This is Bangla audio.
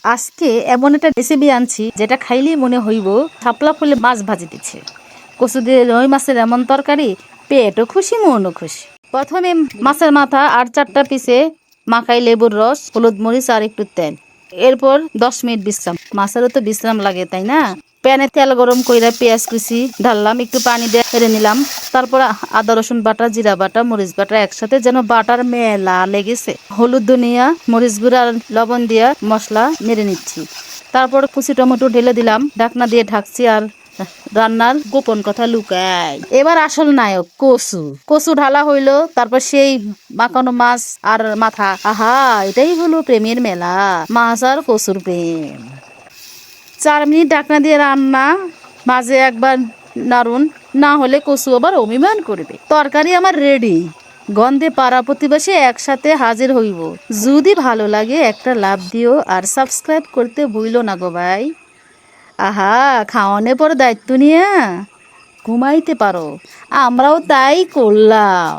আজকে এমন একটা রেসিপি আনছি যেটা খাইলেই মনে হইব শাপলা ফুলে মাছ ভাজি দিচ্ছে। কচু দিয়ে রুই মাছের এমন তরকারি, পেটও খুশি মনও খুশি। প্রথমে মাছের মাথা আর 4টা পিসে মাখাই লেবুর রস, হলুদ মরিচ আর একটু তেল। এরপর 10 মিনিট বিশ্রাম। মাছেরও তো বিশ্রাম লাগে, তাই না? প্যানে তেল গরম কইরা পেঁয়াজ কুচি ঢাললাম, একটু পানি দিয়ে ফেলে নিলাম। তারপর আদা রসুন বাটা, জিরা বাটা, মরিচ বাটা একসাথে যেন বাটার মেলা লেগেছে। হলুদ, ধনিয়া, মরিচ গুঁড়া আর লবণ দিয়া মশলা নেড়ে নিচ্ছি। তারপর কুচি টমেটো ঢেলে দিলাম, ঢাকনা দিয়ে ঢাকছি। আর রান্নার গোপন কথা লুকাই, এবার আসল নায়ক কচু। কচু ঢালা হইলো, তারপর সেই মাখানো মাছ আর মাথা। আহা, এটাই হলো প্রেমের মেলা, মাছ আর কচুর প্রেম। 4 মিনিট ঢাকনা দিয়ে রান্না, মাঝে একবার নাড়ুন, না হলে কচু আবার অভিমান করবে। তরকারি আমার রেডি। গন্ধে পাড়া প্রতিবেশী একসাথে হাজির হইব। যদি ভালো লাগে একটা লাভ দিও আর সাবস্ক্রাইব করতে ভুলো না গো ভাই। আহা, খাওয়ানোর পর দায়িত্ব নিয়ে ঘুমাইতে পারো, আমরাও তাই করলাম।